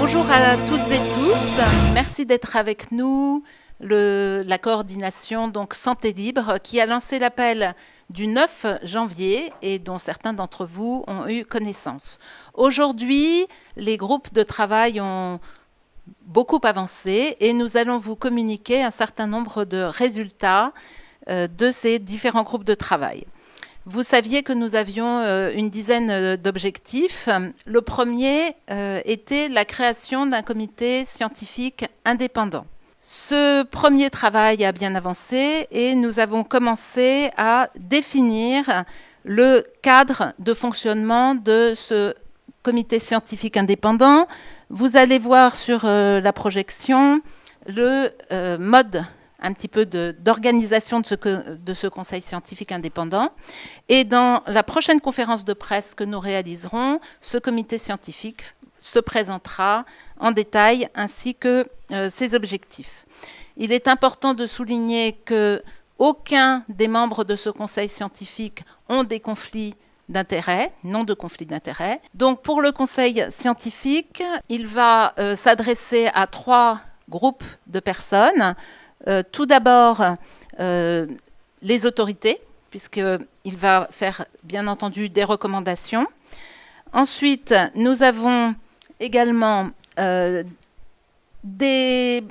Bonjour à toutes et tous, merci d'être avec nous. La coordination donc Santé Libre qui a lancé l'appel du 9 janvier et dont certains d'entre vous ont eu connaissance. Aujourd'hui, les groupes de travail ont beaucoup avancé et nous allons vous communiquer un certain nombre de résultats de ces différents groupes de travail. Vous saviez que nous avions une dizaine d'objectifs. Le premier était la création d'un comité scientifique indépendant. Ce premier travail a bien avancé et nous avons commencé à définir le cadre de fonctionnement de ce comité scientifique indépendant. Vous allez voir sur la projection le mode un petit peu d'organisation de ce conseil scientifique indépendant. Et dans la prochaine conférence de presse que nous réaliserons, ce comité scientifique se présentera en détail ainsi que ses objectifs. Il est important de souligner qu'aucun des membres de ce conseil scientifique ont des conflits d'intérêts, non de conflits d'intérêts. Donc pour le conseil scientifique, il va s'adresser à 3 groupes de personnes. Tout d'abord, les autorités, puisqu'il va faire bien entendu des recommandations. Ensuite, nous avons également des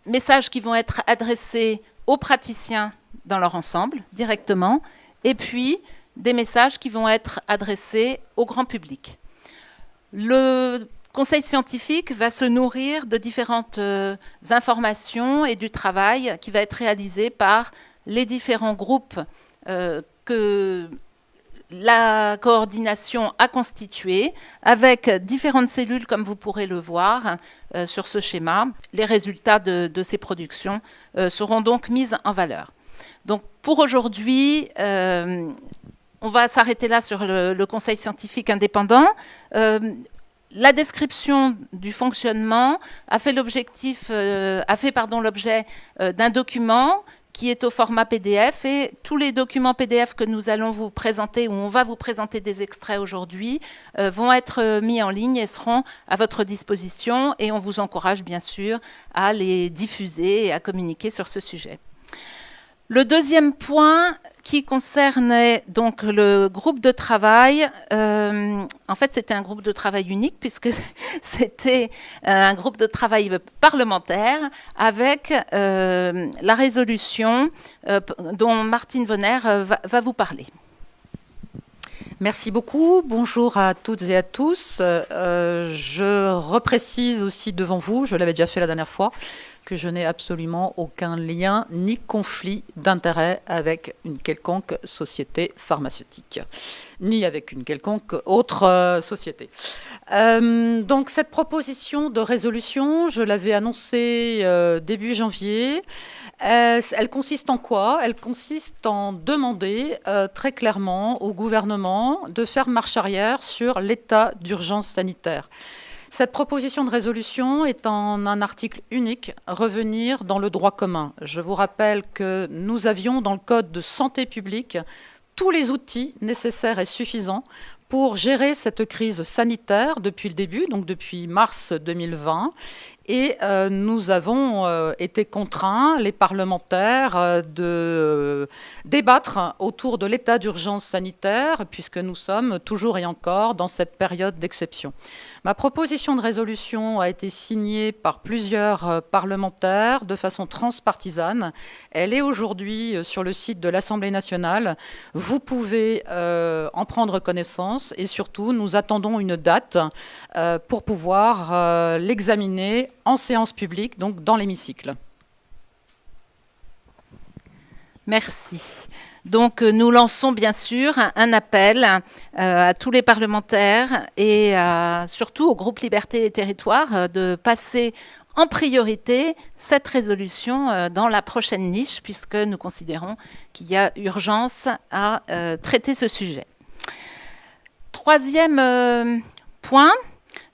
messages qui vont être adressés aux praticiens dans leur ensemble, directement, et puis des messages qui vont être adressés au grand public. Le conseil scientifique va se nourrir de différentes informations et du travail qui va être réalisé par les différents groupes que la coordination a constitués, avec différentes cellules, comme vous pourrez le voir sur ce schéma. Les résultats de ces productions seront donc mis en valeur. Donc pour aujourd'hui, on va s'arrêter là sur le conseil scientifique indépendant. La description du fonctionnement a fait l'objet d'un document qui est au format PDF, et tous les documents PDF que nous allons vous présenter, ou on va vous présenter des extraits aujourd'hui, vont être mis en ligne et seront à votre disposition, et on vous encourage bien sûr à les diffuser et à communiquer sur ce sujet. Le deuxième point qui concernait donc le groupe de travail, en fait c'était un groupe de travail unique puisque c'était un groupe de travail parlementaire avec la résolution dont Martine Vonner va vous parler. Merci beaucoup. Bonjour à toutes et à tous. Je reprécise aussi devant vous, je l'avais déjà fait la dernière fois, que je n'ai absolument aucun lien ni conflit d'intérêt avec une quelconque société pharmaceutique, ni avec une quelconque autre société. Donc cette proposition de résolution, je l'avais annoncée début janvier. Elle consiste en quoi? Elle consiste en demander très clairement au gouvernement de faire marche arrière sur l'état d'urgence sanitaire. Cette proposition de résolution est en un article unique, revenir dans le droit commun. Je vous rappelle que nous avions dans le Code de santé publique tous les outils nécessaires et suffisants pour gérer cette crise sanitaire depuis le début, donc depuis mars 2020. Et nous avons été contraints, les parlementaires, de débattre autour de l'état d'urgence sanitaire, puisque nous sommes toujours et encore dans cette période d'exception. Ma proposition de résolution a été signée par plusieurs parlementaires de façon transpartisane. Elle est aujourd'hui sur le site de l'Assemblée nationale. Vous pouvez en prendre connaissance et surtout, nous attendons une date pour pouvoir l'examiner en séance publique, donc dans l'hémicycle. Merci. Donc nous lançons bien sûr un appel à tous les parlementaires et surtout au groupe Liberté et Territoires de passer en priorité cette résolution dans la prochaine niche, puisque nous considérons qu'il y a urgence à traiter ce sujet. Troisième point.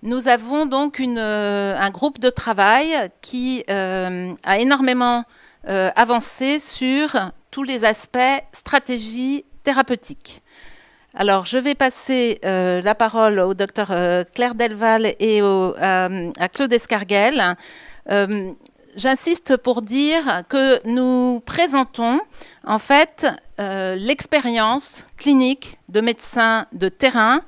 Nous avons donc un groupe de travail qui a énormément avancé sur tous les aspects stratégie thérapeutique. Alors, je vais passer la parole au docteur Claire Delval et à Claude Escarguel. J'insiste pour dire que nous présentons en fait l'expérience clinique de médecins de terrain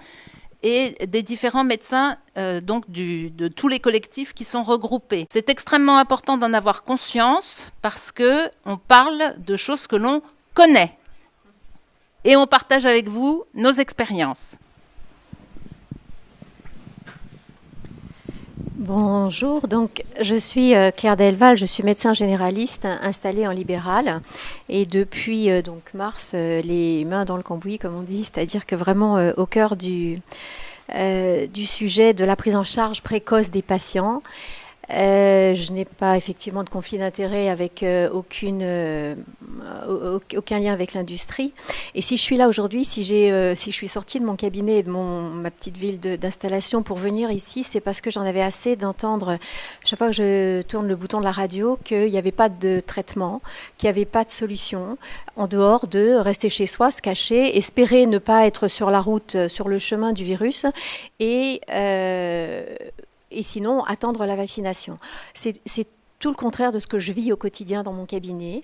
et des différents médecins donc de tous les collectifs qui sont regroupés. C'est extrêmement important d'en avoir conscience parce qu'on parle de choses que l'on connaît et on partage avec vous nos expériences. Bonjour, donc je suis Claire Delval, je suis médecin généraliste installée en libéral et depuis donc mars les mains dans le cambouis comme on dit, c'est-à-dire que vraiment au cœur du sujet de la prise en charge précoce des patients. Je n'ai pas effectivement de conflit d'intérêt avec aucun lien avec l'industrie. Et si je suis là aujourd'hui, si je suis sortie de mon cabinet et de ma petite ville d'installation pour venir ici, c'est parce que j'en avais assez d'entendre, chaque fois que je tourne le bouton de la radio, qu'il n'y avait pas de traitement, qu'il n'y avait pas de solution, en dehors de rester chez soi, se cacher, espérer ne pas être sur la route, sur le chemin du virus, et sinon attendre la vaccination. C'est tout le contraire de ce que je vis au quotidien dans mon cabinet.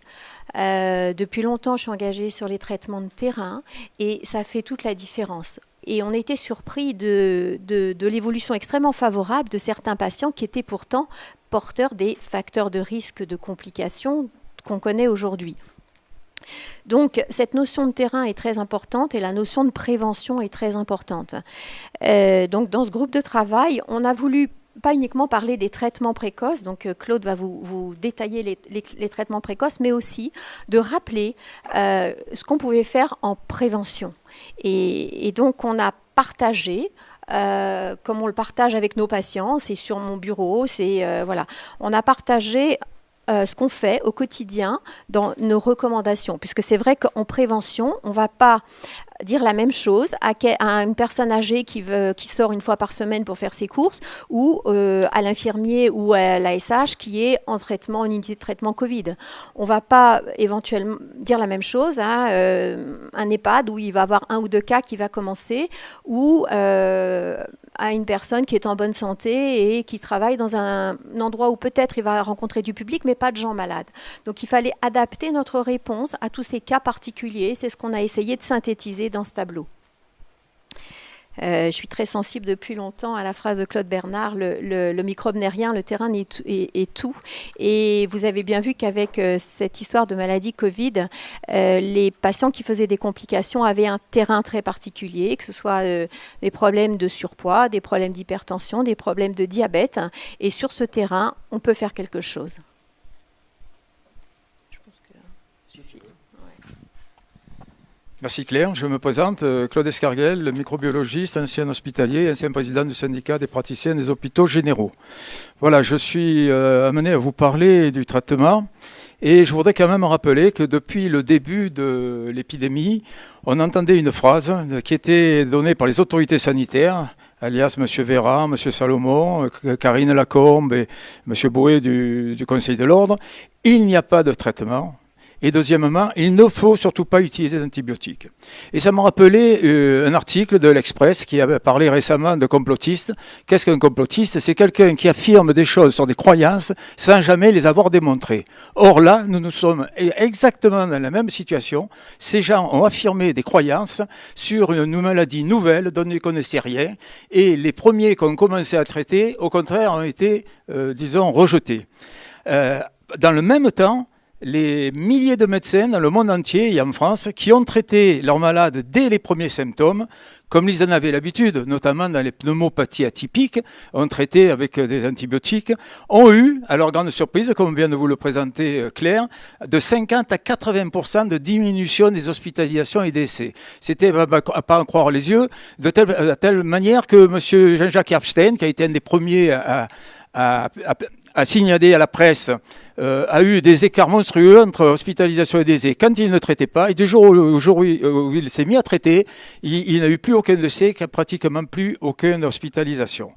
Depuis longtemps, je suis engagée sur les traitements de terrain et ça fait toute la différence. Et on était surpris de l'évolution extrêmement favorable de certains patients qui étaient pourtant porteurs des facteurs de risque de complications qu'on connaît aujourd'hui. Donc, cette notion de terrain est très importante et la notion de prévention est très importante. Donc, dans ce groupe de travail, on a voulu pas uniquement parler des traitements précoces, donc Claude va vous détailler les traitements précoces, mais aussi de rappeler ce qu'on pouvait faire en prévention. Et donc, on a partagé, comme on le partage avec nos patients, c'est sur mon bureau, voilà, on a partagé ce qu'on fait au quotidien dans nos recommandations, puisque c'est vrai qu'en prévention, on ne va pas dire la même chose à une personne âgée qui sort une fois par semaine pour faire ses courses ou à l'infirmier ou à l'ASH qui est en traitement, en unité de traitement Covid. On ne va pas éventuellement dire la même chose à un EHPAD où il va y avoir 1 ou 2 cas qui va commencer ou à une personne qui est en bonne santé et qui travaille dans un endroit où peut-être il va rencontrer du public mais pas de gens malades. Donc il fallait adapter notre réponse à tous ces cas particuliers. C'est ce qu'on a essayé de synthétiser dans ce tableau. Je suis très sensible depuis longtemps à la phrase de Claude Bernard, le microbe n'est rien, le terrain est tout. Et vous avez bien vu qu'avec cette histoire de maladie Covid, les patients qui faisaient des complications avaient un terrain très particulier, que ce soit des problèmes de surpoids, des problèmes d'hypertension, des problèmes de diabète. Et sur ce terrain, on peut faire quelque chose. Merci Claire, je me présente, Claude Escarguel, le microbiologiste, ancien hospitalier, ancien président du syndicat des praticiens des hôpitaux généraux. Voilà, je suis amené à vous parler du traitement et je voudrais quand même rappeler que depuis le début de l'épidémie, on entendait une phrase qui était donnée par les autorités sanitaires, alias M. Véran, M. Salomon, Karine Lacombe et M. Bouet du Conseil de l'Ordre, il n'y a pas de traitement. Et deuxièmement, il ne faut surtout pas utiliser d'antibiotiques. Et ça m'a rappelé un article de l'Express qui avait parlé récemment de complotistes. Qu'est-ce qu'un complotiste? C'est quelqu'un qui affirme des choses sur des croyances sans jamais les avoir démontrées. Or là, nous sommes exactement dans la même situation. Ces gens ont affirmé des croyances sur une maladie nouvelle dont ils ne connaissaient rien. Et les premiers qui ont commencé à traiter, au contraire, ont été, disons, rejetés. Dans le même temps, les milliers de médecins dans le monde entier et en France qui ont traité leurs malades dès les premiers symptômes, comme ils en avaient l'habitude, notamment dans les pneumopathies atypiques, ont traité avec des antibiotiques, ont eu, à leur grande surprise, comme vient de vous le présenter Claire, de 50 à 80% de diminution des hospitalisations et décès. C'était à pas en croire les yeux, de telle manière que M. Jean-Jacques Epstein, qui a été un des premiers à a signalé à la presse a eu des écarts monstrueux entre hospitalisation et décès quand il ne traitait pas. Et du jour où il s'est mis à traiter, il n'a eu plus aucun décès, pratiquement plus aucune hospitalisation.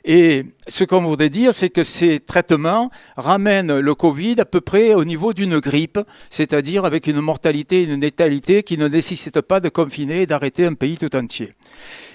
Et ce qu'on voudrait dire, c'est que ces traitements ramènent le Covid à peu près au niveau d'une grippe, c'est-à-dire avec une mortalité et une létalité qui ne nécessite pas de confiner et d'arrêter un pays tout entier.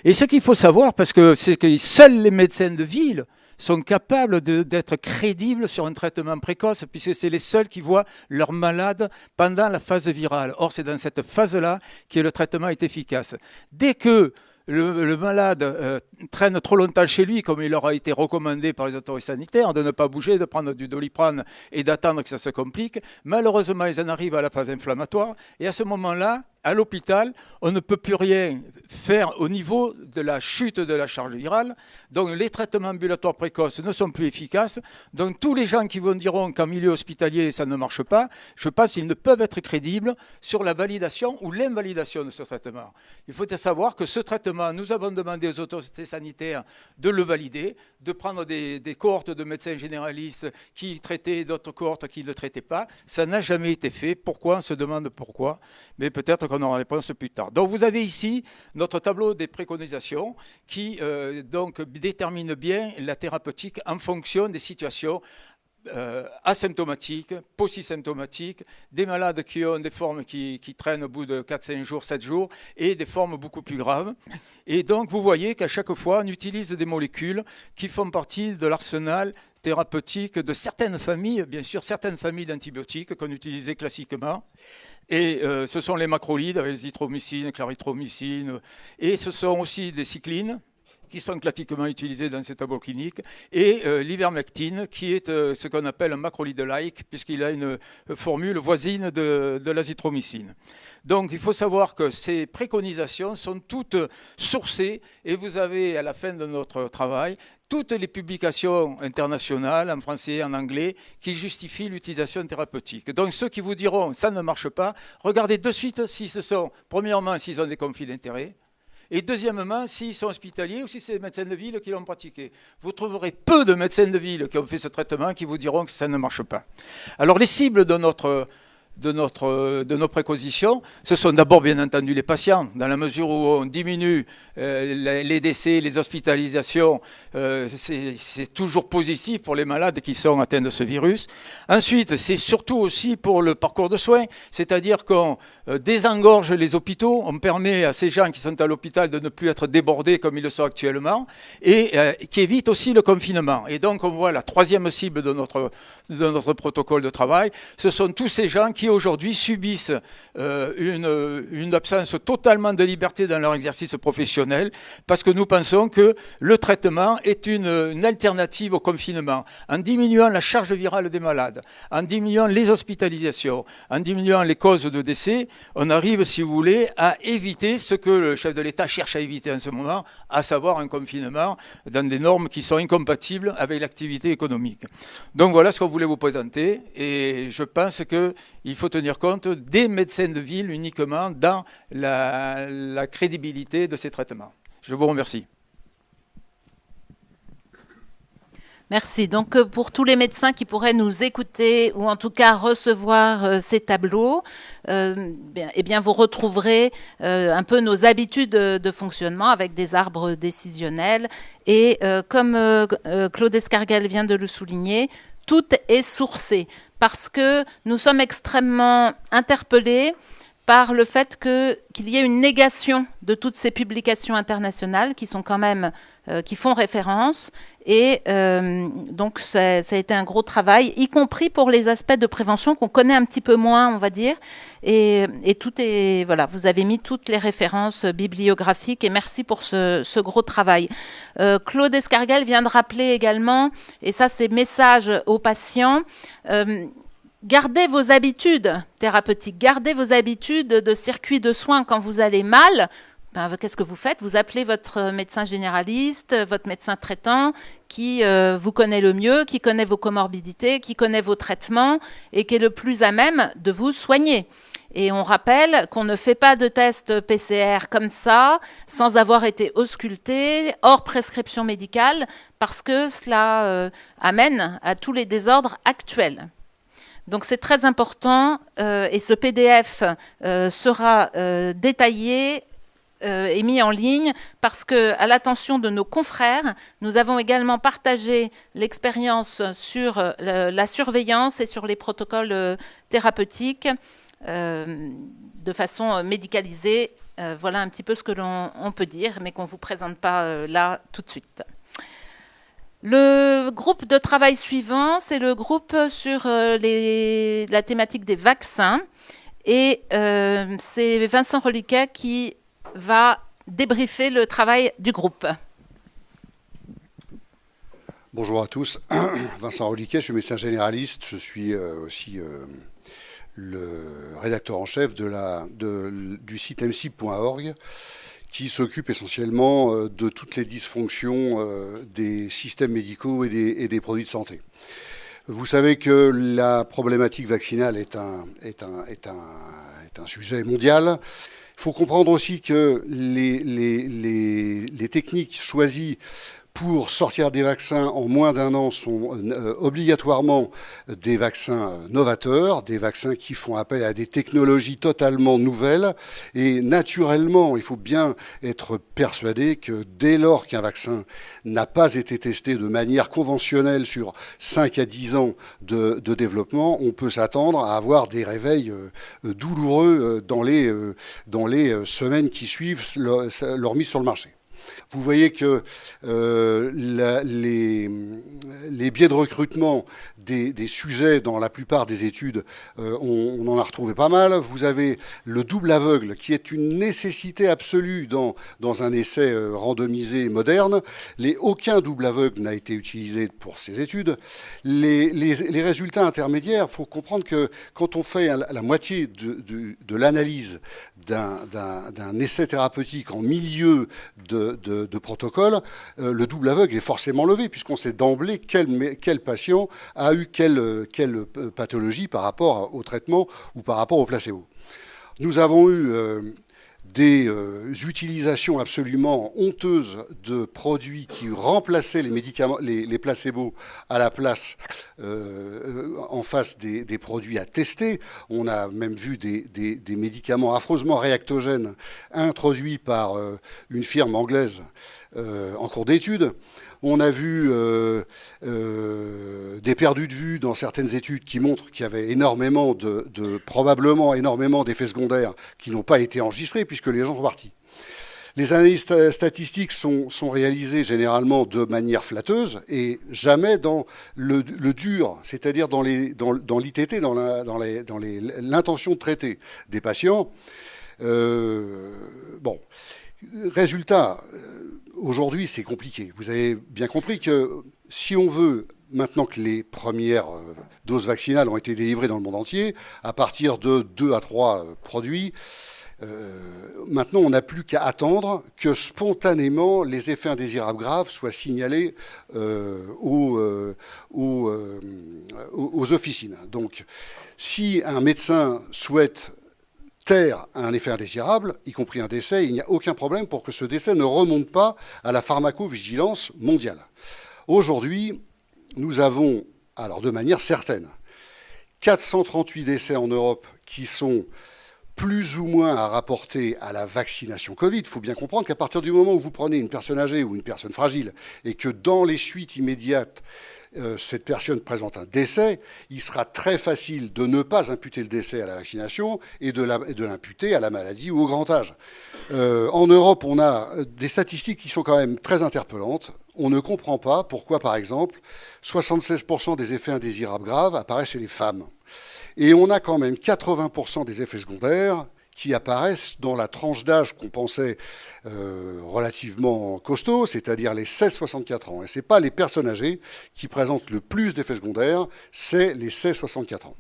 Et ce qu'il faut savoir, parce que c'est que seuls les médecins de ville sont capables d'être crédibles sur un traitement précoce, puisque c'est les seuls qui voient leurs malades pendant la phase virale. Or, c'est dans cette phase-là que le traitement est efficace. Dès que le malade traîne trop longtemps chez lui, comme il leur a été recommandé par les autorités sanitaires, de ne pas bouger, de prendre du Doliprane et d'attendre que ça se complique, malheureusement, ils en arrivent à la phase inflammatoire. Et à ce moment-là, à l'hôpital, on ne peut plus rien faire au niveau de la chute de la charge virale. Donc les traitements ambulatoires précoces ne sont plus efficaces. Donc tous les gens qui vous diront qu'en milieu hospitalier, ça ne marche pas, je pense qu'ils ne peuvent être crédibles sur la validation ou l'invalidation de ce traitement. Il faut savoir que ce traitement, nous avons demandé aux autorités sanitaires de le valider, de prendre des cohortes de médecins généralistes qui traitaient d'autres cohortes qui ne le traitaient pas. Ça n'a jamais été fait. Pourquoi? On se demande pourquoi. Mais peut-être qu'on aura la réponse plus tard. Donc vous avez ici notre tableau des préconisations qui donc détermine bien la thérapeutique en fonction des situations asymptomatiques, post-symptomatiques, des malades qui ont des formes qui traînent au bout de 4, 5 jours, 7 jours, et des formes beaucoup plus graves. Et donc vous voyez qu'à chaque fois, on utilise des molécules qui font partie de l'arsenal thérapeutique de certaines familles, bien sûr, certaines familles d'antibiotiques qu'on utilisait classiquement. Et ce sont les macrolides, azithromycine, clarithromycine, et ce sont aussi des cyclines qui sont classiquement utilisées dans ces tableaux cliniques, et l'ivermectine, qui est ce qu'on appelle un macrolide-like, puisqu'il a une formule voisine de l'azithromycine. Donc il faut savoir que ces préconisations sont toutes sourcées, et vous avez à la fin de notre travail toutes les publications internationales, en français et en anglais, qui justifient l'utilisation thérapeutique. Donc ceux qui vous diront « ça ne marche pas », regardez de suite si ce sont, premièrement, s'ils ont des conflits d'intérêts, et deuxièmement, s'ils sont hospitaliers ou si c'est des médecins de ville qui l'ont pratiqué. Vous trouverez peu de médecins de ville qui ont fait ce traitement qui vous diront que ça ne marche pas. Alors les cibles de nos préconisations, ce sont d'abord bien entendu les patients, dans la mesure où on diminue les décès, les hospitalisations, c'est toujours positif pour les malades qui sont atteints de ce virus. Ensuite, c'est surtout aussi pour le parcours de soins, c'est-à-dire qu'on désengorge les hôpitaux, on permet à ces gens qui sont à l'hôpital de ne plus être débordés comme ils le sont actuellement, et qui évite aussi le confinement. Et donc on voit la troisième cible de notre protocole de travail, ce sont tous ces gens qui aujourd'hui subissent une absence totalement de liberté dans leur exercice professionnel, parce que nous pensons que le traitement est une alternative au confinement. En diminuant la charge virale des malades, en diminuant les hospitalisations, en diminuant les causes de décès, on arrive, si vous voulez, à éviter ce que le chef de l'État cherche à éviter en ce moment, à savoir un confinement dans des normes qui sont incompatibles avec l'activité économique. Donc voilà ce qu'on voulait vous présenter, et je pense qu'il faut tenir compte des médecins de ville uniquement dans la crédibilité de ces traitements. Je vous remercie. Merci. Donc, pour tous les médecins qui pourraient nous écouter ou en tout cas recevoir ces tableaux, eh bien, vous retrouverez un peu nos habitudes de fonctionnement avec des arbres décisionnels. Et comme Claude Escarguel vient de le souligner, tout est sourcé parce que nous sommes extrêmement interpellés par le fait qu'il y ait une négation de toutes ces publications internationales qui sont quand même, qui font référence. Et donc, ça a été un gros travail, y compris pour les aspects de prévention qu'on connaît un petit peu moins, on va dire. Et tout est, voilà, vous avez mis toutes les références bibliographiques et merci pour ce gros travail. Claude Escarguel vient de rappeler également, et ça c'est message aux patients, gardez vos habitudes thérapeutiques, gardez vos habitudes de circuit de soins quand vous allez mal. Ben, qu'est-ce que vous faites? Vous appelez votre médecin généraliste, votre médecin traitant, qui vous connaît le mieux, qui connaît vos comorbidités, qui connaît vos traitements et qui est le plus à même de vous soigner. Et on rappelle qu'on ne fait pas de test PCR comme ça, sans avoir été ausculté, hors prescription médicale, parce que cela amène à tous les désordres actuels. Donc c'est très important et ce PDF sera détaillé et mis en ligne parce que, à l'attention de nos confrères, nous avons également partagé l'expérience sur la surveillance et sur les protocoles thérapeutiques de façon médicalisée. Voilà un petit peu ce que l'on peut dire, mais qu'on ne vous présente pas là tout de suite. Le groupe de travail suivant, c'est le groupe sur la thématique des vaccins. Et c'est Vincent Reliquet qui va débriefer le travail du groupe. Bonjour à tous. Vincent Reliquet, je suis médecin généraliste. Je suis aussi le rédacteur en chef du site msib.org, qui s'occupe essentiellement de toutes les dysfonctions des systèmes médicaux et des produits de santé. Vous savez que la problématique vaccinale est un sujet mondial. Il faut comprendre aussi que les techniques choisies pour sortir des vaccins en moins d'1 an sont obligatoirement des vaccins novateurs, des vaccins qui font appel à des technologies totalement nouvelles. Et naturellement, il faut bien être persuadé que dès lors qu'un vaccin n'a pas été testé de manière conventionnelle sur 5 à 10 ans de développement, on peut s'attendre à avoir des réveils douloureux dans les semaines qui suivent leur mise sur le marché. Vous voyez que les biais de recrutement des sujets dans la plupart des études, on en a retrouvé pas mal. Vous avez le double aveugle qui est une nécessité absolue dans un essai randomisé moderne. Aucun double aveugle n'a été utilisé pour ces études. Les résultats intermédiaires, il faut comprendre que quand on fait la moitié de l'analyse d'un essai thérapeutique en milieu de protocole, le double aveugle est forcément levé, puisqu'on sait d'emblée quel patient a eu quelle pathologie par rapport au traitement ou par rapport au placebo. Nous avons eu des utilisations absolument honteuses de produits qui remplaçaient les médicaments, les placebos à la place en face des produits à tester. On a même vu des médicaments affreusement réactogènes introduits par une firme anglaise en cours d'étude. On a vu des perdus de vue dans certaines études qui montrent qu'il y avait probablement énormément d'effets secondaires qui n'ont pas été enregistrés puisque les gens sont partis. Les analyses statistiques sont réalisées généralement de manière flatteuse et jamais dans le dur, c'est-à-dire dans l'ITT, dans l'intention de traiter des patients. Bon, résultat. Aujourd'hui, c'est compliqué. Vous avez bien compris que si on veut, maintenant que les premières doses vaccinales ont été délivrées dans le monde entier, à partir de 2 à 3 produits, maintenant on n'a plus qu'à attendre que spontanément les effets indésirables graves soient signalés aux officines. Donc, si un médecin souhaite taire un effet indésirable, y compris un décès, il n'y a aucun problème pour que ce décès ne remonte pas à la pharmacovigilance mondiale. Aujourd'hui, nous avons, alors de manière certaine, 438 décès en Europe qui sont plus ou moins à rapporter à la vaccination Covid. Il faut bien comprendre qu'à partir du moment où vous prenez une personne âgée ou une personne fragile et que dans les suites immédiates, cette personne présente un décès, il sera très facile de ne pas imputer le décès à la vaccination et de l'imputer à la maladie ou au grand âge. En Europe, on a des statistiques qui sont quand même très interpellantes. On ne comprend pas pourquoi, par exemple, 76% des effets indésirables graves apparaissent chez les femmes. Et on a quand même 80% des effets secondaires qui apparaissent dans la tranche d'âge qu'on pensait relativement costaud, c'est-à-dire les 16-64 ans. Et ce n'est pas les personnes âgées qui présentent le plus d'effets secondaires, c'est les 16-64 ans.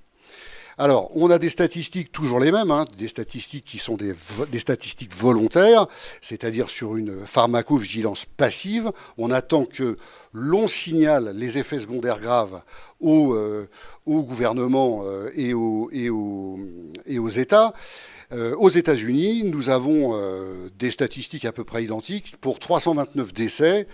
Alors, on a des statistiques toujours les mêmes, hein, des statistiques qui sont des statistiques volontaires, c'est-à-dire sur une pharmacovigilance passive. On attend que l'on signale les effets secondaires graves au gouvernement et aux États. Aux États-Unis, nous avons des statistiques à peu près identiques pour 329 décès,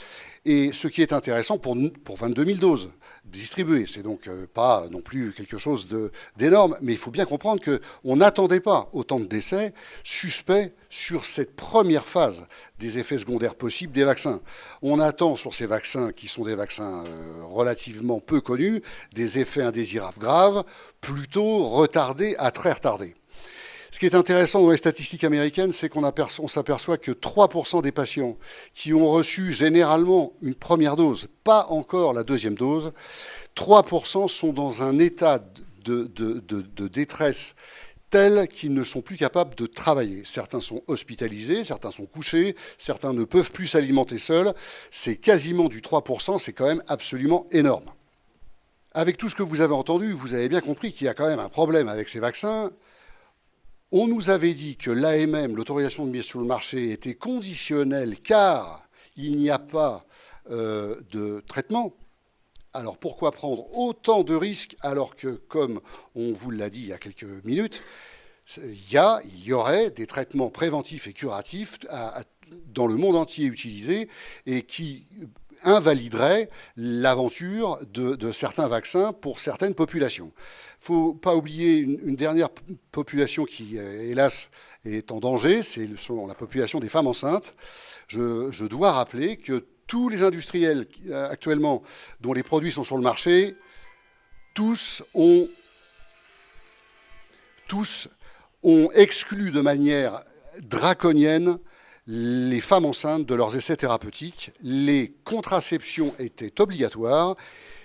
et ce qui est intéressant pour 22 000 doses distribuées. C'est donc pas non plus quelque chose d'énorme, mais il faut bien comprendre qu'on n'attendait pas autant de décès suspects sur cette première phase des effets secondaires possibles des vaccins. On attend sur ces vaccins, qui sont des vaccins relativement peu connus, des effets indésirables graves, plutôt retardés à très retardés. Ce qui est intéressant dans les statistiques américaines, c'est qu'on s'aperçoit que 3% des patients qui ont reçu généralement une première dose, pas encore la deuxième dose, 3% sont dans un état de détresse tel qu'ils ne sont plus capables de travailler. Certains sont hospitalisés, certains sont couchés, certains ne peuvent plus s'alimenter seuls. C'est quasiment du 3%, c'est quand même absolument énorme. Avec tout ce que vous avez entendu, vous avez bien compris qu'il y a quand même un problème avec ces vaccins. On nous avait dit que l'AMM, l'autorisation de mise sur le marché, était conditionnelle car il n'y a pas de traitement. Alors pourquoi prendre autant de risques alors que, comme on vous l'a dit il y a quelques minutes, il y aurait des traitements préventifs et curatifs dans le monde entier utilisés et qui invaliderait l'aventure de certains vaccins pour certaines populations. Il ne faut pas oublier une dernière population qui, hélas, est en danger, c'est la population des femmes enceintes. Je dois rappeler que tous les industriels actuellement dont les produits sont sur le marché, tous ont exclu de manière draconienne les femmes enceintes de leurs essais thérapeutiques. Les contraceptions étaient obligatoires.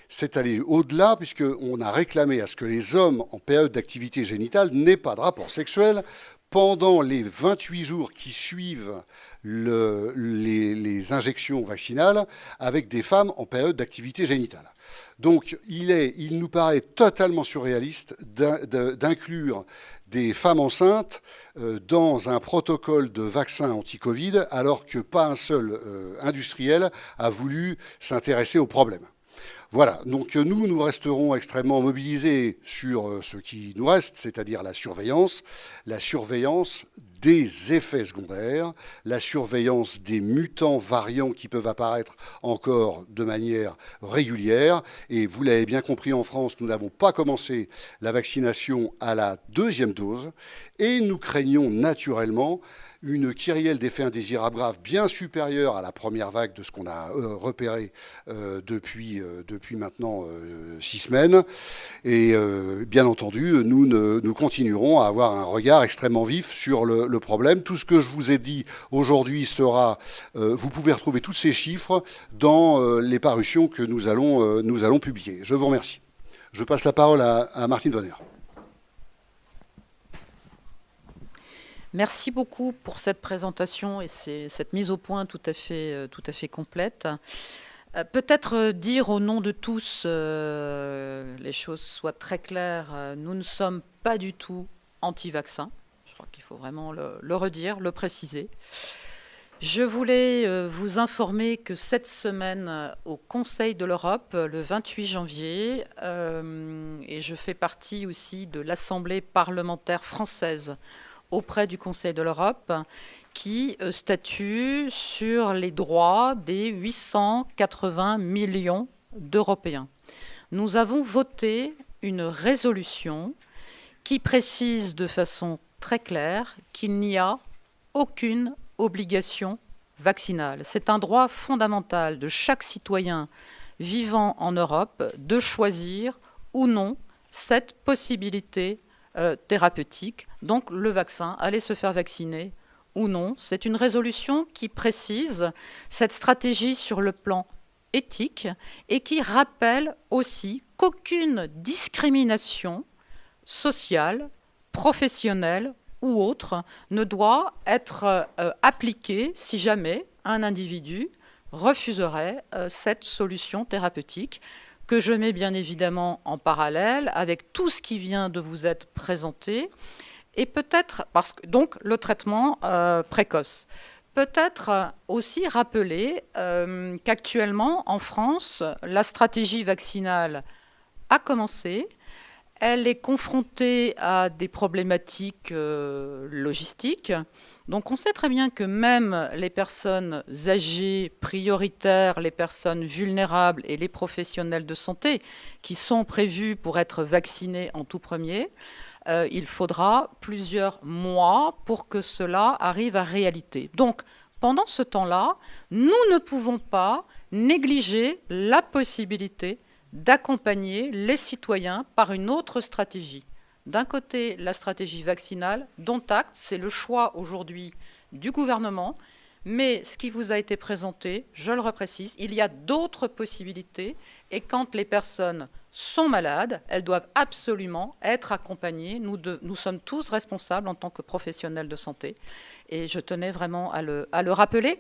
C'est allé au-delà puisqu'on a réclamé à ce que les hommes en période d'activité génitale n'aient pas de rapport sexuel pendant les 28 jours qui suivent les injections vaccinales avec des femmes en période d'activité génitale. Donc il nous paraît totalement surréaliste d'inclure des femmes enceintes dans un protocole de vaccin anti-Covid alors que pas un seul industriel a voulu s'intéresser au problème. Voilà, donc nous resterons extrêmement mobilisés sur ce qui nous reste, c'est-à-dire la surveillance des effets secondaires, la surveillance des mutants variants qui peuvent apparaître encore de manière régulière. Et vous l'avez bien compris, en France, nous n'avons pas commencé la vaccination à la deuxième dose et nous craignons naturellement une kyrielle d'effets indésirables graves bien supérieure à la première vague de ce qu'on a repéré depuis maintenant 6 semaines. Et bien entendu, nous continuerons à avoir un regard extrêmement vif sur le problème. Tout ce que je vous ai dit aujourd'hui sera... vous pouvez retrouver tous ces chiffres dans les parutions que nous allons publier. Je vous remercie. Je passe la parole à Martine Vonner. Merci beaucoup pour cette présentation et cette mise au point tout à fait complète. Peut-être dire au nom de tous, les choses soient très claires, nous ne sommes pas du tout anti-vaccins. Je crois qu'il faut vraiment le redire, le préciser. Je voulais vous informer que cette semaine, au Conseil de l'Europe, le 28 janvier, et je fais partie aussi de l'Assemblée parlementaire française auprès du Conseil de l'Europe, qui statue sur les droits des 880 millions d'Européens. Nous avons voté une résolution qui précise de façon très claire qu'il n'y a aucune obligation vaccinale. C'est un droit fondamental de chaque citoyen vivant en Europe de choisir ou non cette possibilité thérapeutique, donc le vaccin, aller se faire vacciner ou non. C'est une résolution qui précise cette stratégie sur le plan éthique et qui rappelle aussi qu'aucune discrimination sociale, professionnelle ou autre ne doit être appliquée si jamais un individu refuserait cette solution thérapeutique. que je mets bien évidemment en parallèle avec tout ce qui vient de vous être présenté, et peut-être, donc le traitement précoce. Peut-être aussi rappeler qu'actuellement, en France, la stratégie vaccinale a commencé. Elle est confrontée à des problématiques logistiques. Donc on sait très bien que même les personnes âgées, prioritaires, les personnes vulnérables et les professionnels de santé qui sont prévus pour être vaccinés en tout premier, il faudra plusieurs mois pour que cela arrive à réalité. Donc pendant ce temps-là, nous ne pouvons pas négliger la possibilité d'accompagner les citoyens par une autre stratégie. D'un côté, la stratégie vaccinale, dont acte, c'est le choix aujourd'hui du gouvernement, mais ce qui vous a été présenté, je le reprécise, il y a d'autres possibilités, et quand les personnes sont malades, elles doivent absolument être accompagnées. Nous sommes tous responsables en tant que professionnels de santé, et je tenais vraiment à le rappeler.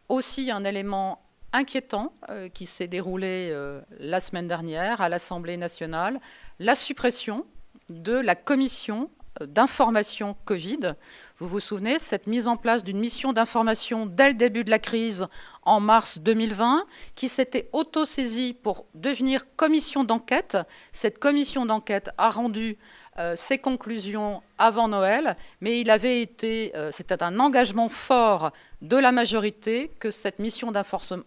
Aussi, un élément inquiétant qui s'est déroulé la semaine dernière à l'Assemblée nationale, la suppression de la commission d'information Covid. Vous vous souvenez, cette mise en place d'une mission d'information dès le début de la crise en mars 2020, qui s'était auto-saisie pour devenir commission d'enquête. Cette commission d'enquête a rendu ses conclusions avant Noël, mais c'était un engagement fort de la majorité que cette mission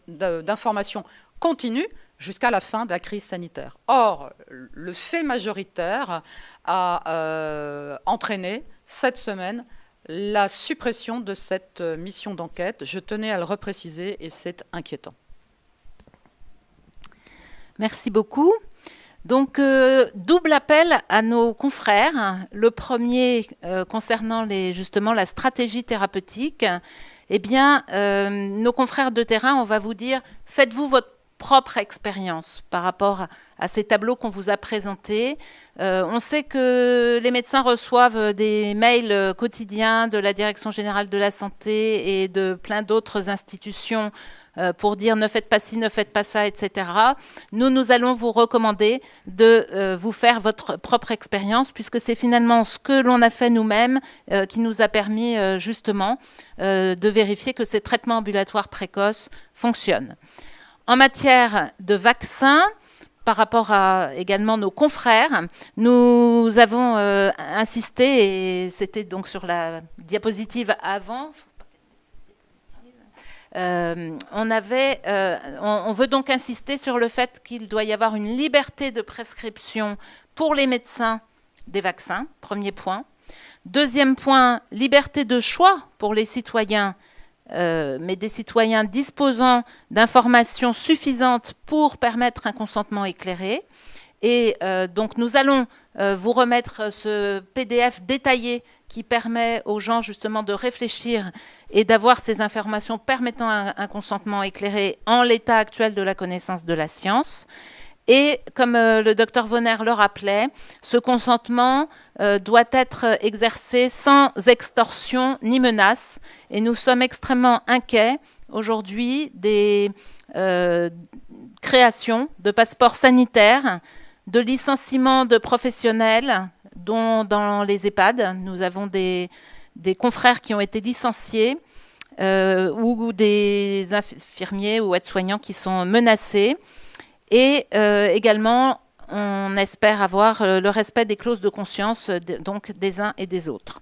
d'information continue jusqu'à la fin de la crise sanitaire. Or, le fait majoritaire a entraîné cette semaine la suppression de cette mission d'enquête. Je tenais à le repréciser et c'est inquiétant. Merci beaucoup. Donc, double appel à nos confrères. Le premier concernant justement la stratégie thérapeutique. Eh bien, nos confrères de terrain, on va vous dire, faites-vous votre propre expérience par rapport à ces tableaux qu'on vous a présentés. On sait que les médecins reçoivent des mails quotidiens de la Direction générale de la santé et de plein d'autres institutions pour dire ne faites pas ci, ne faites pas ça, etc. Nous allons vous recommander de vous faire votre propre expérience puisque c'est finalement ce que l'on a fait nous-mêmes qui nous a permis justement de vérifier que ces traitements ambulatoires précoces fonctionnent. En matière de vaccins, par rapport à également nos confrères, nous avons insisté, et c'était donc sur la diapositive avant, on veut donc insister sur le fait qu'il doit y avoir une liberté de prescription pour les médecins des vaccins, premier point. Deuxième point, liberté de choix pour les citoyens, mais des citoyens disposant d'informations suffisantes pour permettre un consentement éclairé. Et donc nous allons vous remettre ce PDF détaillé qui permet aux gens justement de réfléchir et d'avoir ces informations permettant un consentement éclairé en l'état actuel de la connaissance de la science. Et comme le docteur Vonner le rappelait, ce consentement doit être exercé sans extorsion ni menace. Et nous sommes extrêmement inquiets aujourd'hui des créations de passeports sanitaires, de licenciements de professionnels, dont dans les EHPAD, nous avons des confrères qui ont été licenciés ou des infirmiers ou aides-soignants qui sont menacés. Et également, on espère avoir le respect des clauses de conscience donc des uns et des autres.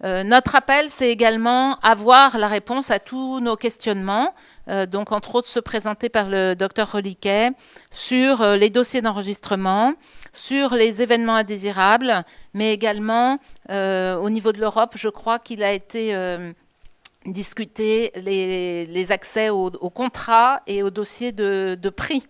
Notre appel, c'est également avoir la réponse à tous nos questionnements, donc entre autres se présenter par le docteur Reliquet sur les dossiers d'enregistrement, sur les événements indésirables, mais également au niveau de l'Europe, je crois qu'il a été discuté les accès aux contrats et aux dossiers de prix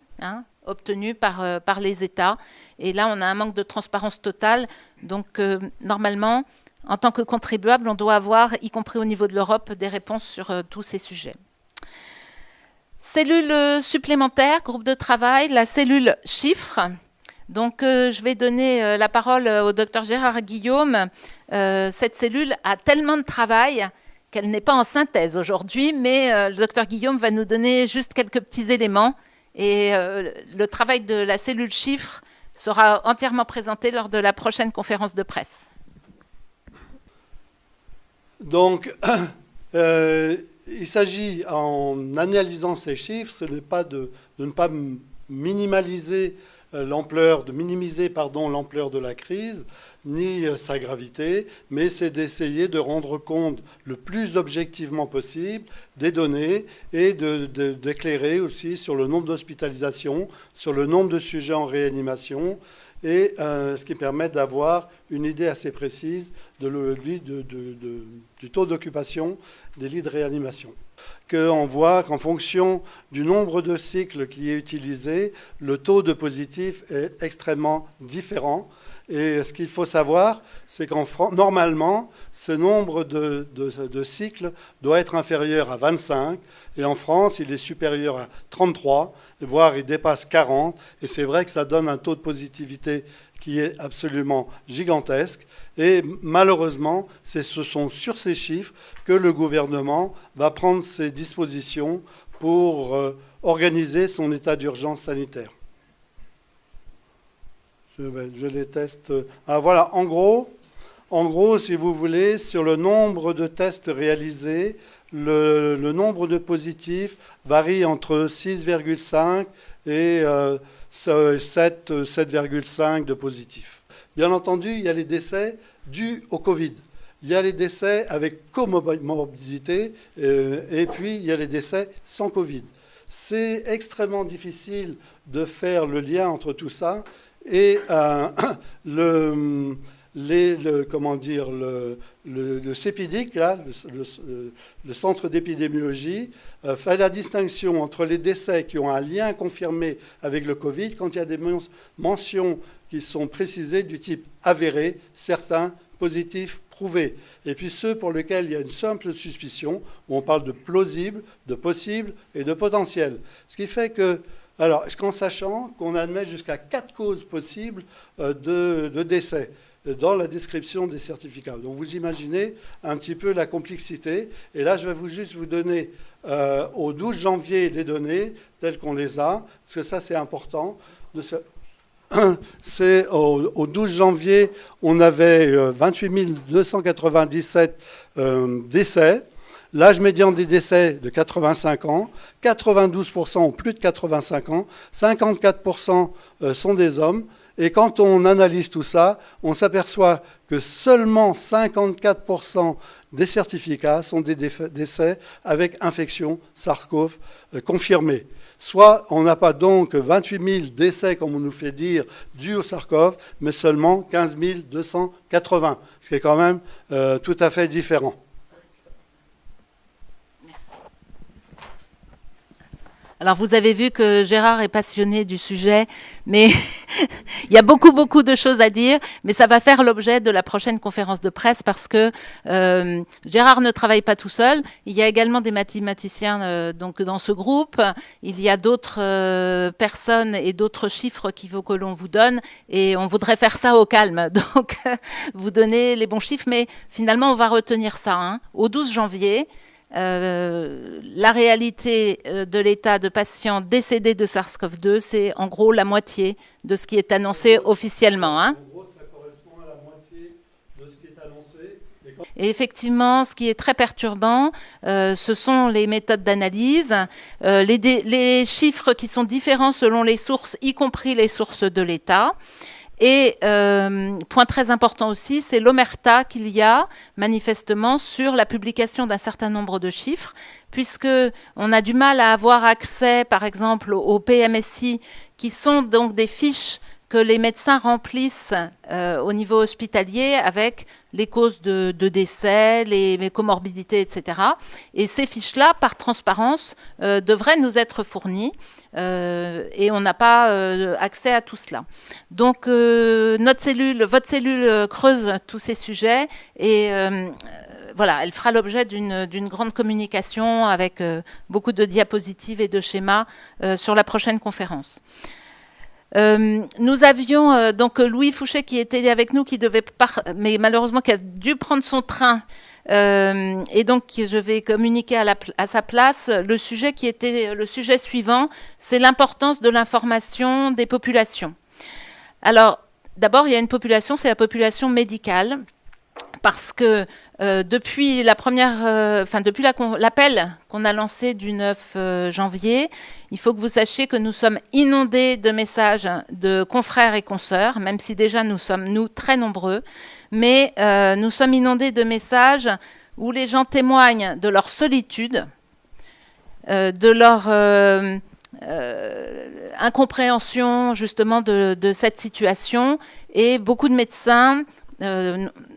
obtenus par les États. Et là, on a un manque de transparence totale. Donc, normalement, en tant que contribuable, on doit avoir, y compris au niveau de l'Europe, des réponses sur tous ces sujets. Cellule supplémentaire, groupe de travail, la cellule chiffres. Donc, je vais donner la parole au docteur Gérard Guillaume. Cette cellule a tellement de travail qu'elle n'est pas en synthèse aujourd'hui, mais le docteur Guillaume va nous donner juste quelques petits éléments Et le travail de la cellule chiffres sera entièrement présenté lors de la prochaine conférence de presse. Donc, il s'agit, en analysant ces chiffres, ce n'est pas de ne pas minimiser l'ampleur de la crise, ni sa gravité, mais c'est d'essayer de rendre compte le plus objectivement possible des données et d'éclairer aussi sur le nombre d'hospitalisations, sur le nombre de sujets en réanimation, et ce qui permet d'avoir une idée assez précise du taux d'occupation des lits de réanimation. On voit qu'en fonction du nombre de cycles qui est utilisé, le taux de positif est extrêmement différent. Et ce qu'il faut savoir, c'est normalement, ce nombre de cycles doit être inférieur à 25. Et en France, il est supérieur à 33, voire il dépasse 40. Et c'est vrai que ça donne un taux de positivité qui est absolument gigantesque. Et malheureusement, ce sont sur ces chiffres que le gouvernement va prendre ses dispositions pour organiser son état d'urgence sanitaire. Je les teste. Ah, voilà, en gros, si vous voulez, sur le nombre de tests réalisés, le nombre de positifs varie entre 6,5 et 7,5 de positifs. Bien entendu, il y a les décès dus au Covid. Il y a les décès avec comorbidité et puis il y a les décès sans Covid. C'est extrêmement difficile de faire le lien entre tout ça. Et le CEPIDIC, là, le centre d'épidémiologie, fait la distinction entre les décès qui ont un lien confirmé avec le Covid, quand il y a des mentions qui sont précisées du type avéré, certains, positifs, prouvés. Et puis ceux pour lesquels il y a une simple suspicion, où on parle de plausible, de possible et de potentiel. Ce qui fait que, alors, qu'en sachant qu'on admet jusqu'à 4 causes possibles de décès dans la description des certificats. Donc vous imaginez un petit peu la complexité. Et là, je vais juste vous donner au 12 janvier les données telles qu'on les a, parce que ça, c'est important. C'est au 12 janvier, on avait 28 297 décès. L'âge médian des décès de 85 ans, 92% ont plus de 85 ans, 54% sont des hommes. Et quand on analyse tout ça, on s'aperçoit que seulement 54% des certificats sont des décès avec infection SARS-CoV confirmée. Soit on n'a pas donc 28 000 décès, comme on nous fait dire, dus au SARS-CoV, mais seulement 15 280, ce qui est quand même tout à fait différent. Alors, vous avez vu que Gérard est passionné du sujet, mais il y a beaucoup de choses à dire, mais ça va faire l'objet de la prochaine conférence de presse parce que Gérard ne travaille pas tout seul. Il y a également des mathématiciens donc dans ce groupe. Il y a d'autres personnes et d'autres chiffres qu'il faut que l'on vous donne et on voudrait faire ça au calme. Donc, vous donnez les bons chiffres, mais finalement, on va retenir ça. Hein. Au 12 janvier, la réalité de l'état de patients décédés de SARS-CoV-2, c'est en gros la moitié de ce qui est annoncé officiellement. Hein. En gros, ça correspond à la moitié de ce qui est annoncé. Et effectivement, ce qui est très perturbant, ce sont les méthodes d'analyse, les chiffres qui sont différents selon les sources, y compris les sources de l'État. Et point très important aussi, c'est l'omerta qu'il y a manifestement sur la publication d'un certain nombre de chiffres, puisqu'on a du mal à avoir accès, par exemple, aux PMSI, qui sont donc des fiches que les médecins remplissent au niveau hospitalier avec les causes de décès, les comorbidités, etc. Et ces fiches-là, par transparence, devraient nous être fournies et on n'a pas accès à tout cela. Donc, votre cellule creuse tous ces sujets et voilà, elle fera l'objet d'une grande communication avec beaucoup de diapositives et de schémas sur la prochaine conférence. Nous avions donc Louis Fouché qui était avec nous, qui devait mais malheureusement qui a dû prendre son train Et donc, je vais communiquer à sa place le sujet qui était le sujet suivant, c'est l'importance de l'information des populations. Alors, d'abord, il y a une population, c'est la population médicale, parce que depuis l'appel qu'on a lancé du 9 janvier, il faut que vous sachiez que nous sommes inondés de messages de confrères et consoeurs, même si déjà nous sommes, nous, très nombreux, mais nous sommes inondés de messages où les gens témoignent de leur solitude, de leur incompréhension justement de cette situation, et beaucoup de médecins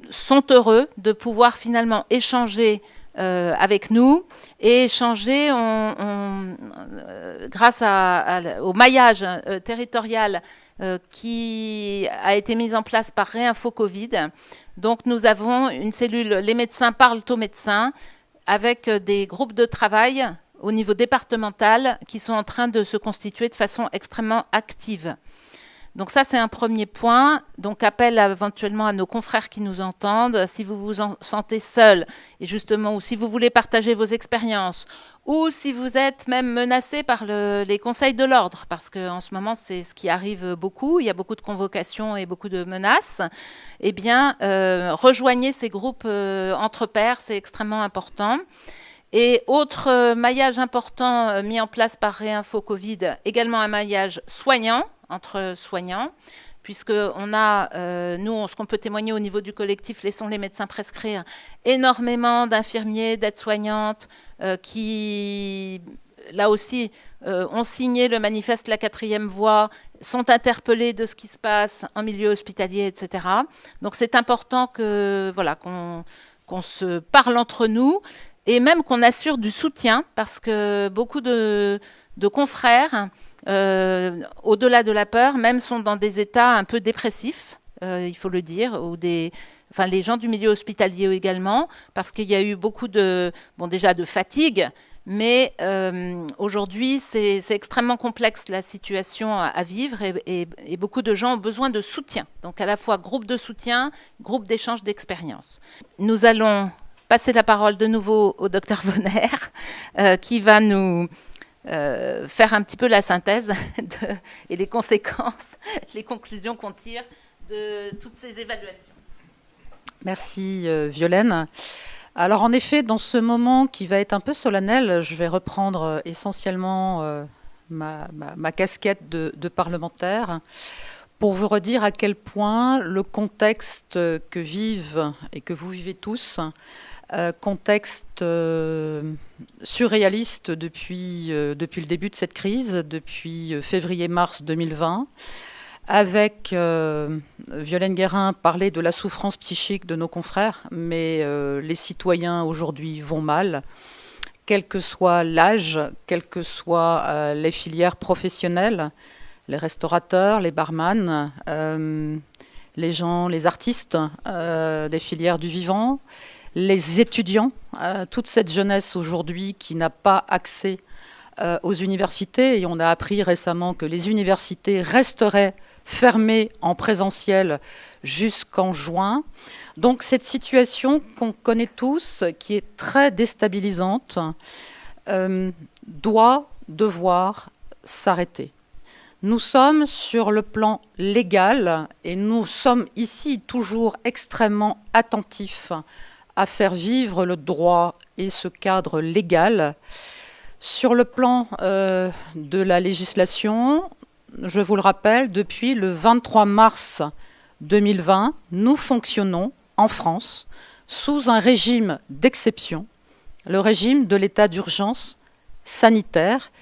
sont heureux de pouvoir finalement échanger avec nous et échanger grâce au maillage territorial qui a été mis en place par Réinfo Covid. Donc nous avons une cellule, les médecins parlent aux médecins, avec des groupes de travail au niveau départemental qui sont en train de se constituer de façon extrêmement active. Donc ça, c'est un premier point. Donc appel éventuellement à nos confrères qui nous entendent. Si vous vous en sentez seul, et justement, ou si vous voulez partager vos expériences, ou si vous êtes même menacé par les conseils de l'ordre, parce qu'en ce moment, c'est ce qui arrive beaucoup, il y a beaucoup de convocations et beaucoup de menaces, eh bien, rejoignez ces groupes entre pairs, c'est extrêmement important. Et autre maillage important mis en place par Réinfo Covid, également un maillage soignant, entre soignants, puisqu'on a, nous, ce qu'on peut témoigner au niveau du collectif, laissons les médecins prescrire, énormément d'infirmiers, d'aides-soignantes qui, là aussi, ont signé le manifeste La 4e Voie, sont interpellés de ce qui se passe en milieu hospitalier, etc. Donc c'est important que, voilà, qu'on se parle entre nous, et même qu'on assure du soutien, parce que beaucoup de confrères, au-delà de la peur, même sont dans des états un peu dépressifs, il faut le dire, ou les gens du milieu hospitalier également, parce qu'il y a eu beaucoup de fatigue, mais aujourd'hui, c'est extrêmement complexe la situation à vivre, et beaucoup de gens ont besoin de soutien. Donc à la fois groupe de soutien, groupe d'échange d'expérience. Nous allons passer la parole de nouveau au docteur Vonner, qui va nous faire un petit peu la synthèse et les conséquences, les conclusions qu'on tire de toutes ces évaluations. Merci Violaine. Alors en effet, dans ce moment qui va être un peu solennel, je vais reprendre essentiellement ma casquette de parlementaire pour vous redire à quel point le contexte que vivent et que vous vivez tous, contexte surréaliste depuis le début de cette crise, depuis février-mars 2020, avec Violaine Guérin parlait de la souffrance psychique de nos confrères, mais les citoyens aujourd'hui vont mal, quel que soit l'âge, quelles que soient les filières professionnelles, les restaurateurs, les barman, les gens, les artistes des filières du vivant, les étudiants, toute cette jeunesse aujourd'hui qui n'a pas accès aux universités. Et on a appris récemment que les universités resteraient fermées en présentiel jusqu'en juin. Donc cette situation qu'on connaît tous, qui est très déstabilisante, doit devoir s'arrêter. Nous sommes sur le plan légal et nous sommes ici toujours extrêmement attentifs à faire vivre le droit et ce cadre légal. Sur le plan de la législation, je vous le rappelle, depuis le 23 mars 2020, nous fonctionnons en France sous un régime d'exception, le régime de l'état d'urgence sanitaire,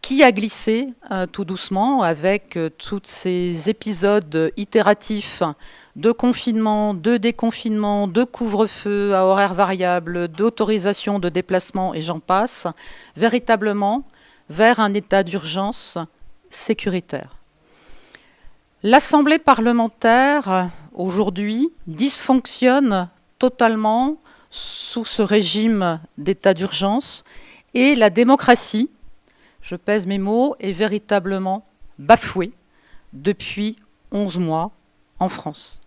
qui a glissé tout doucement avec tous ces épisodes itératifs de confinement, de déconfinement, de couvre-feu à horaires variables, d'autorisation de déplacement et j'en passe, véritablement vers un état d'urgence sécuritaire. L'Assemblée parlementaire, aujourd'hui, dysfonctionne totalement sous ce régime d'état d'urgence et la démocratie, je pèse mes mots, est véritablement bafouée depuis 11 mois en France.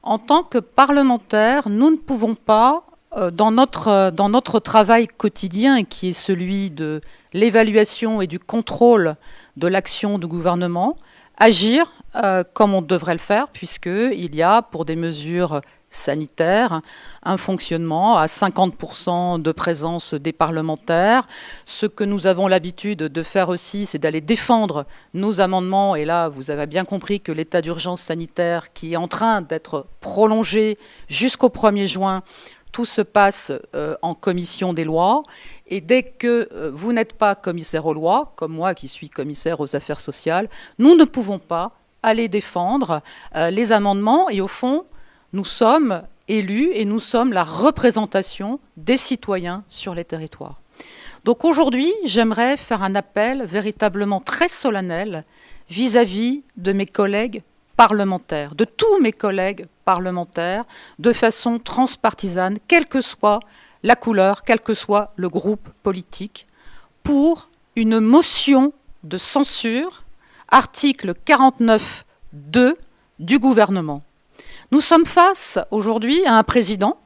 En tant que parlementaires, nous ne pouvons pas dans notre travail quotidien, qui est celui de l'évaluation et du contrôle de l'action du gouvernement, agir comme on devrait le faire, puisqu'il y a, pour des mesures sanitaires, un fonctionnement à 50% de présence des parlementaires. Ce que nous avons l'habitude de faire aussi, c'est d'aller défendre nos amendements. Et là, vous avez bien compris que l'état d'urgence sanitaire, qui est en train d'être prolongé jusqu'au 1er juin, tout se passe en commission des lois. Et dès que vous n'êtes pas commissaire aux lois, comme moi qui suis commissaire aux affaires sociales, nous ne pouvons pas aller défendre les amendements. Et au fond, nous sommes élus et nous sommes la représentation des citoyens sur les territoires. Donc aujourd'hui, j'aimerais faire un appel véritablement très solennel vis-à-vis de mes collègues parlementaires, de tous mes collègues parlementaires, de façon transpartisane, quelle que soit la couleur, quel que soit le groupe politique, pour une motion de censure, article 49.2 du gouvernement. Nous sommes face aujourd'hui à un président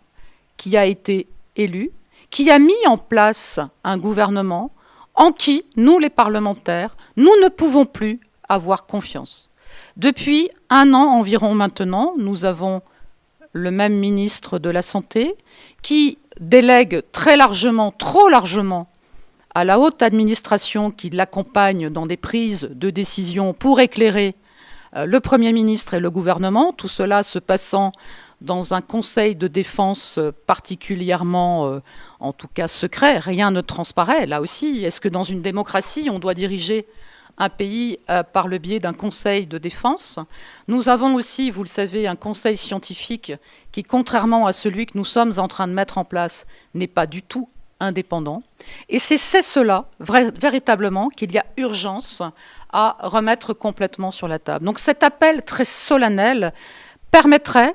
qui a été élu, qui a mis en place un gouvernement en qui, nous les parlementaires, nous ne pouvons plus avoir confiance. Depuis 1 an environ maintenant, nous avons le même ministre de la Santé qui délègue très largement, trop largement, à la haute administration qui l'accompagne dans des prises de décision pour éclairer le Premier ministre et le gouvernement, tout cela se passant dans un conseil de défense particulièrement, en tout cas secret, rien ne transparaît. Là aussi, est-ce que dans une démocratie, on doit diriger un pays par le biais d'un conseil de défense? Nous avons aussi, vous le savez, un conseil scientifique qui, contrairement à celui que nous sommes en train de mettre en place, n'est pas du tout indépendant. Et c'est cela, véritablement, qu'il y a urgence à remettre complètement sur la table. Donc cet appel très solennel permettrait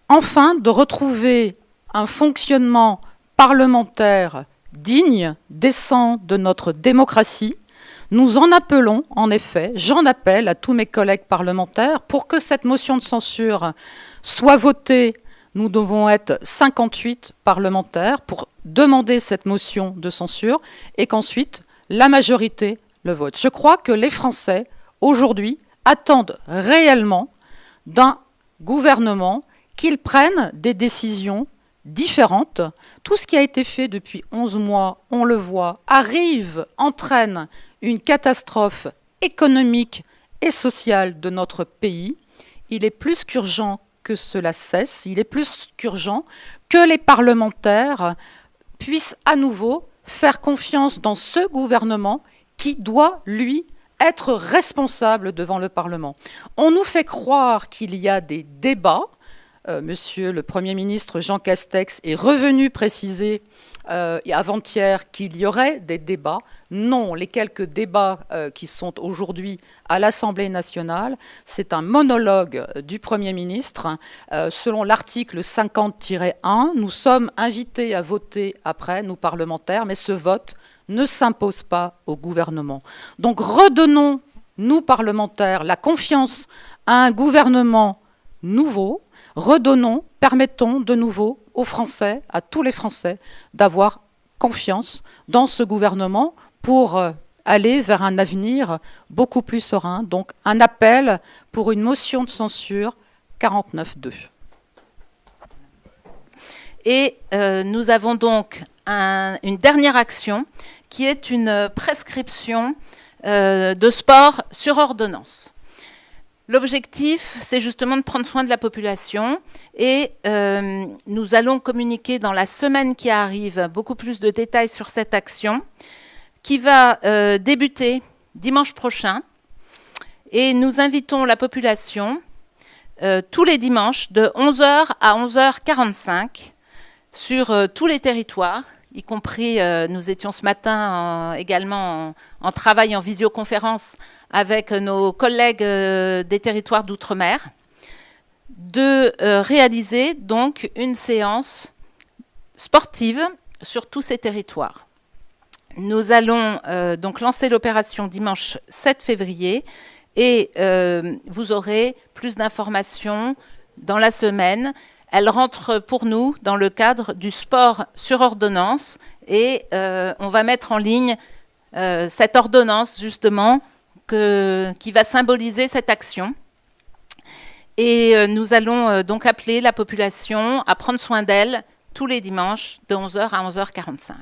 enfin de retrouver un fonctionnement parlementaire digne, décent de notre démocratie. Nous en appelons, en effet, j'en appelle à tous mes collègues parlementaires, pour que cette motion de censure soit votée. Nous devons être 58 parlementaires pour demander cette motion de censure et qu'ensuite la majorité le vote. Je crois que les Français, aujourd'hui, attendent réellement d'un gouvernement qu'il prenne des décisions différentes. Tout ce qui a été fait depuis 11 mois, on le voit, entraîne une catastrophe économique et sociale de notre pays. Il est plus qu'urgent que cela cesse, il est plus qu'urgent que les parlementaires puissent à nouveau faire confiance dans ce gouvernement qui doit, lui, être responsable devant le Parlement. On nous fait croire qu'il y a des débats. Monsieur le Premier ministre Jean Castex est revenu préciser avant-hier qu'il y aurait des débats. Non, les quelques débats qui sont aujourd'hui à l'Assemblée nationale, c'est un monologue du Premier ministre. Selon l'article 50-1, nous sommes invités à voter après, nous parlementaires, mais ce vote ne s'impose pas au gouvernement. Donc redonnons, nous parlementaires, la confiance à un gouvernement nouveau. Redonnons, permettons de nouveau aux Français, à tous les Français, d'avoir confiance dans ce gouvernement pour aller vers un avenir beaucoup plus serein. Donc un appel pour une motion de censure 49.2. Et nous avons donc une dernière action qui est une prescription de sport sur ordonnance. L'objectif, c'est justement de prendre soin de la population et nous allons communiquer dans la semaine qui arrive beaucoup plus de détails sur cette action qui va débuter dimanche prochain. Et nous invitons la population tous les dimanches de 11h à 11h45 sur tous les territoires, y compris, nous étions ce matin également en travail en visioconférence avec nos collègues des territoires d'outre-mer, de réaliser donc une séance sportive sur tous ces territoires. Nous allons donc lancer l'opération dimanche 7 février et vous aurez plus d'informations dans la semaine. Elle rentre pour nous dans le cadre du sport sur ordonnance et on va mettre en ligne cette ordonnance justement qui va symboliser cette action. Et nous allons donc appeler la population à prendre soin d'elle tous les dimanches de 11h à 11h45.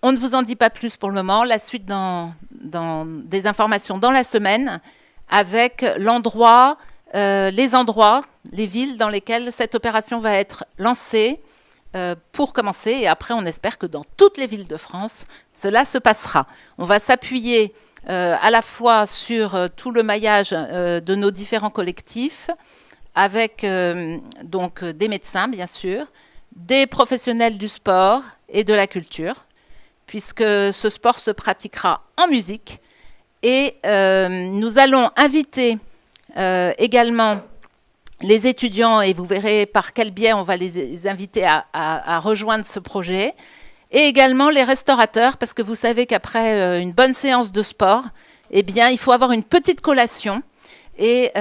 On ne vous en dit pas plus pour le moment. La suite dans des informations dans la semaine avec l'endroit, les endroits, les villes dans lesquelles cette opération va être lancée pour commencer. Et après, on espère que dans toutes les villes de France, cela se passera. On va s'appuyer à la fois sur tout le maillage de nos différents collectifs, avec donc des médecins, bien sûr, des professionnels du sport et de la culture, puisque ce sport se pratiquera en musique. Et nous allons inviter également les étudiants, et vous verrez par quel biais on va les inviter à rejoindre ce projet, et également les restaurateurs, parce que vous savez qu'après une bonne séance de sport, eh bien, il faut avoir une petite collation. Et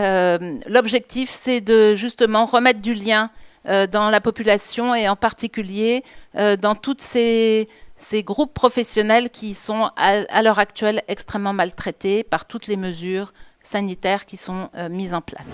l'objectif, c'est de justement remettre du lien dans la population et en particulier dans toutes ces groupes professionnels qui sont à l'heure actuelle extrêmement maltraités par toutes les mesures sanitaires qui sont mises en place.